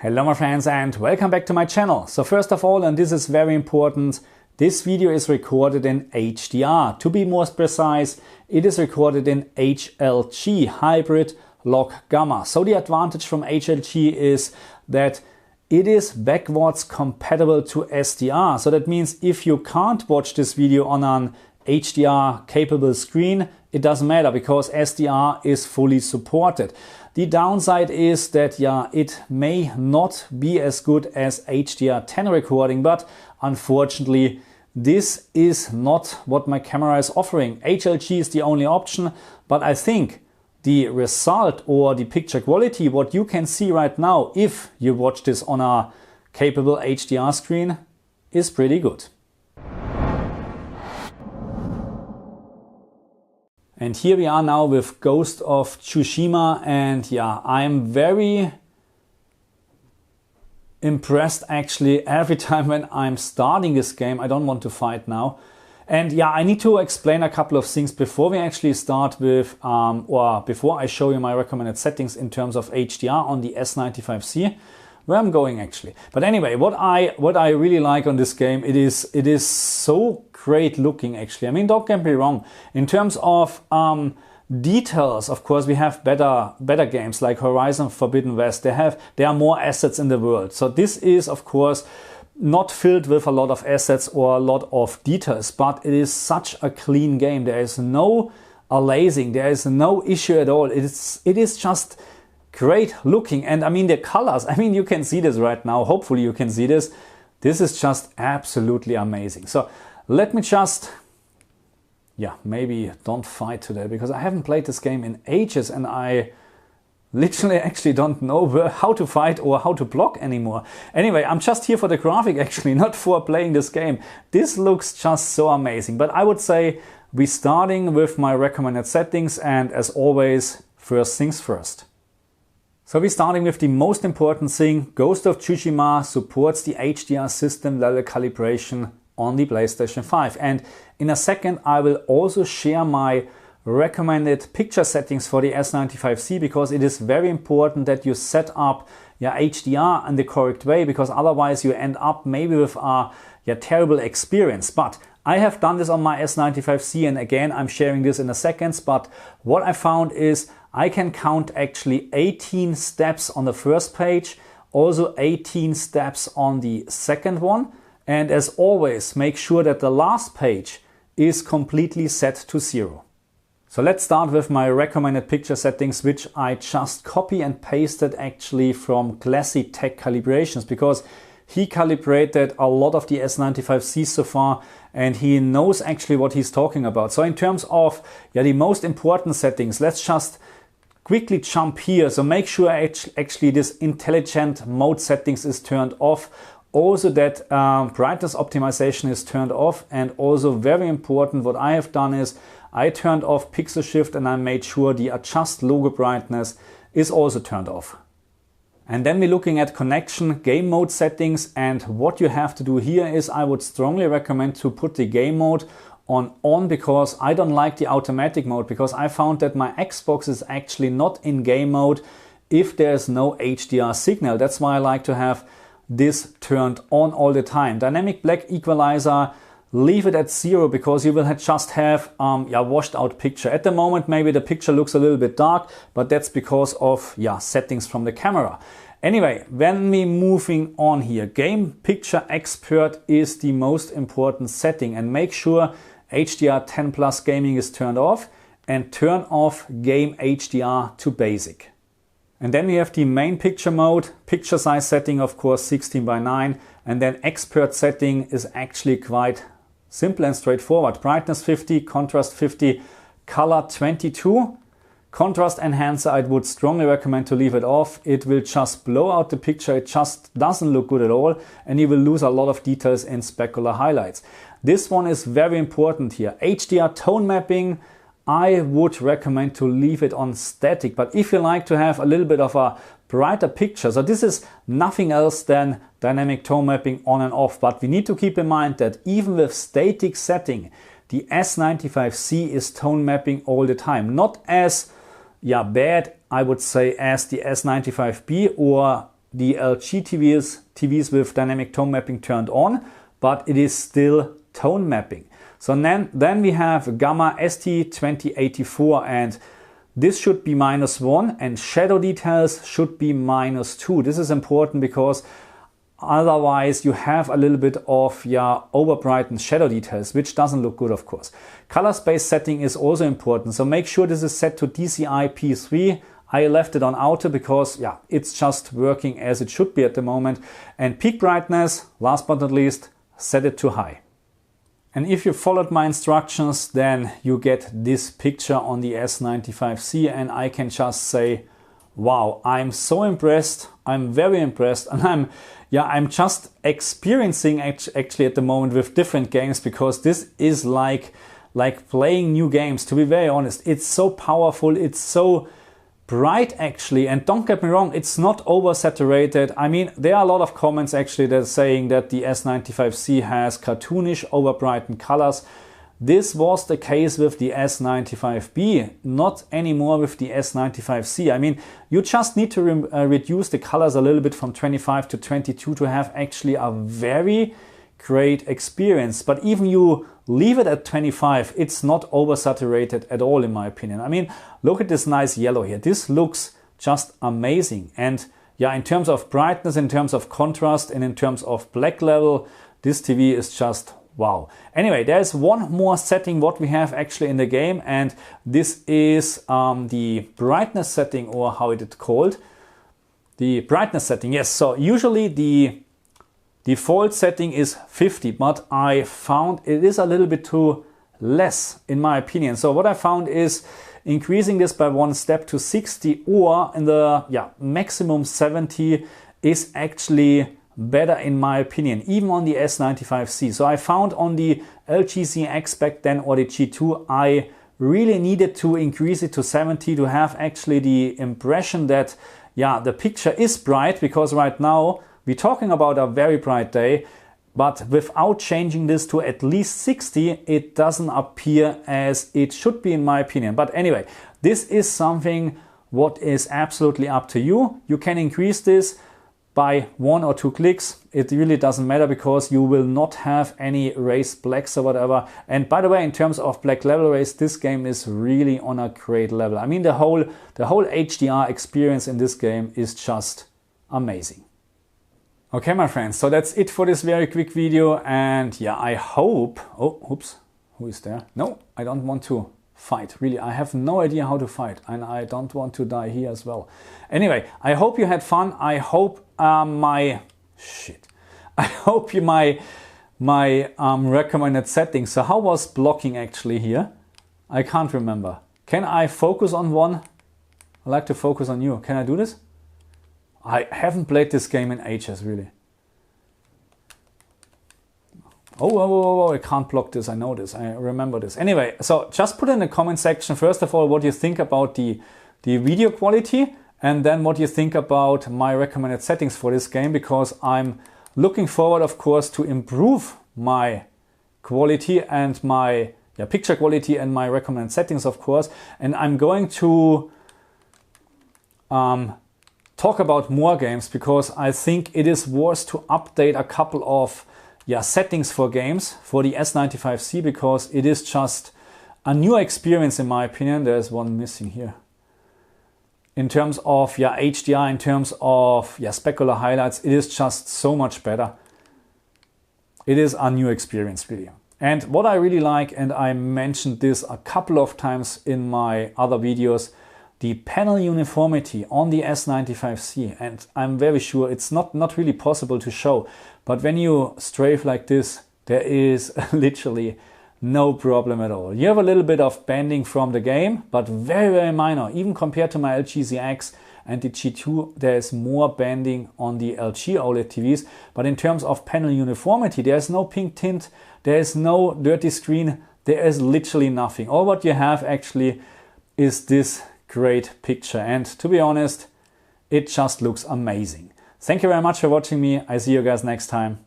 Hello my friends and welcome back to my channel. So first of all, and this is very important, this video is recorded in HDR. To be more precise, it is recorded in HLG, Hybrid Log Gamma. So the advantage from HLG is that it is backwards compatible to SDR. So that means if you can't watch this video on an HDR capable screen, it doesn't matter because SDR is fully supported. The downside is that it may not be as good as HDR10 recording, but unfortunately this is not what my camera is offering. HLG is the only option, but I think the result or the picture quality, what you can see right now if you watch this on a capable HDR screen, is pretty good. And here we are now with Ghost of Tsushima, and I'm very impressed actually every time when I'm starting this game. I don't want to fight now. And I need to explain a couple of things before we actually start with, or before I show you my recommended settings in terms of HDR on the S95C. Where I'm going actually. But anyway, what I really like on this game, it is so great looking actually. I mean, don't get me wrong. In terms of details, of course, we have better games like Horizon Forbidden West. There are more assets in the world. So this is of course not filled with a lot of assets or a lot of details, but it is such a clean game. There is no aliasing, there is no issue at all. It is just great looking. And I mean the colors, I mean you can see this right now, hopefully you can see this. This is just absolutely amazing. So let me just, maybe don't fight today because I haven't played this game in ages and I literally actually don't know how to fight or how to block anymore. Anyway, I'm just here for the graphic actually, not for playing this game. This looks just so amazing. But I would say we're starting with my recommended settings, and as always, first things first. So we're starting with the most important thing. Ghost of Tsushima supports the HDR system level calibration on the PlayStation 5. And in a second I will also share my recommended picture settings for the S95C, because it is very important that you set up your HDR in the correct way, because otherwise you end up maybe with a terrible experience. But I have done this on my S95C, and again I'm sharing this in a second. But what I found is I can count actually 18 steps on the first page, also 18 steps on the second one. And as always, make sure that the last page is completely set to 0. So let's start with my recommended picture settings, which I just copy and pasted actually from Classy Tech Calibrations, because he calibrated a lot of the S95C so far and he knows actually what he's talking about. So in terms of the most important settings, let's just quickly jump here. So make sure actually this intelligent mode settings is turned off. Also that brightness optimization is turned off. And also very important, what I have done is I turned off pixel shift and I made sure the adjust logo brightness is also turned off. And then we're looking at connection game mode settings, and what you have to do here is I would strongly recommend to put the game mode on, because I don't like the automatic mode, because I found that my Xbox is actually not in game mode if there's no HDR signal. That's why I like to have this turned on all the time. Dynamic black equalizer, leave it at 0, because you will just have washed out picture. At the moment maybe the picture looks a little bit dark, but that's because of settings from the camera. Anyway, when we moving on here, game picture expert is the most important setting, and make sure HDR10 plus gaming is turned off, and turn off game HDR to basic. And then we have the main picture mode, picture size setting of course 16:9, and then expert setting is actually quite simple and straightforward. Brightness 50, contrast 50, color 22. Contrast enhancer, I would strongly recommend to leave it off. It will just blow out the picture. It just doesn't look good at all, and you will lose a lot of details in specular highlights. This one is very important here. HDR tone mapping, I would recommend to leave it on static. But if you like to have a little bit of a brighter picture, so this is nothing else than dynamic tone mapping on and off. But we need to keep in mind that even with static setting, the S95C is tone mapping all the time. Not as bad, I would say, as the S95B or the LG TVs with dynamic tone mapping turned on, but it is still tone mapping. So then we have Gamma ST2084, and this should be -1 and shadow details should be -2. This is important because otherwise you have a little bit of overbrightened shadow details, which doesn't look good, of course. Color space setting is also important. So make sure this is set to DCI P3. I left it on auto because it's just working as it should be at the moment. And peak brightness, last but not least, set it to high. And if you followed my instructions, then you get this picture on the S95C, and I can just say, wow, I'm so impressed. I'm very impressed, and I'm just experiencing actually at the moment with different games, because this is like playing new games, to be very honest. It's so powerful, it's so bright actually, and don't get me wrong, it's not oversaturated. I mean, there are a lot of comments actually that are saying that the S95C has cartoonish, overbrightened colors. This was the case with the S95B, not anymore with the S95C. I mean, you just need to reduce the colors a little bit from 25 to 22 to have actually a very great experience. But even you leave it at 25, it's not oversaturated at all, in my opinion. I mean, look at this nice yellow here. This looks just amazing. And in terms of brightness, in terms of contrast, and in terms of black level, this TV is just wow. Anyway, there's one more setting what we have actually in the game, and this is the brightness setting, or how it is called. The brightness setting, yes. So usually the default setting is 50, but I found it is a little bit too less, in my opinion. So what I found is increasing this by one step to 60, or in the maximum 70 is actually better, in my opinion, even on the S95C. So I found on the LG ZX back then, or the G2, I really needed to increase it to 70 to have actually the impression that the picture is bright, because right now we're talking about a very bright day, but without changing this to at least 60, it doesn't appear as it should be, in my opinion. But anyway, this is something what is absolutely up to you. You can increase this by 1 or 2 clicks. It really doesn't matter, because you will not have any raised blacks or whatever. And by the way, in terms of black level race, this game is really on a great level. I mean, the whole HDR experience in this game is just amazing. Okay, my friends, so that's it for this very quick video, and I hope... Oh, oops, who is there? No, I don't want to fight, really. I have no idea how to fight, and I don't want to die here as well. Anyway, I hope you had fun. I hope my recommended settings. So how was blocking actually here? I can't remember. Can I focus on one? I like to focus on you. Can I do this? I haven't played this game in ages, really. Oh, I can't block this. I know this. I remember this. Anyway, so just put in the comment section, first of all, what you think about the video quality, and then what you think about my recommended settings for this game, because I'm looking forward, of course, to improve my quality and my picture quality and my recommended settings, of course. And I'm going to talk about more games, because I think it is worth to update a couple of settings for games for the S95C, because it is just a new experience, in my opinion. There's one missing here. In terms of HDR, in terms of specular highlights, it is just so much better. It is a new experience, really. And what I really like, and I mentioned this a couple of times in my other videos, the panel uniformity on the S95C. And I'm very sure it's not really possible to show, but when you strafe like this, there is literally no problem at all. You have a little bit of bending from the game, but very, very minor. Even compared to my LG ZX and the G2, there is more bending on the LG OLED TVs. But in terms of panel uniformity, there is no pink tint, there is no dirty screen, there is literally nothing. All what you have actually is this great picture, and to be honest, it just looks amazing. Thank you very much for watching me. I see you guys next time.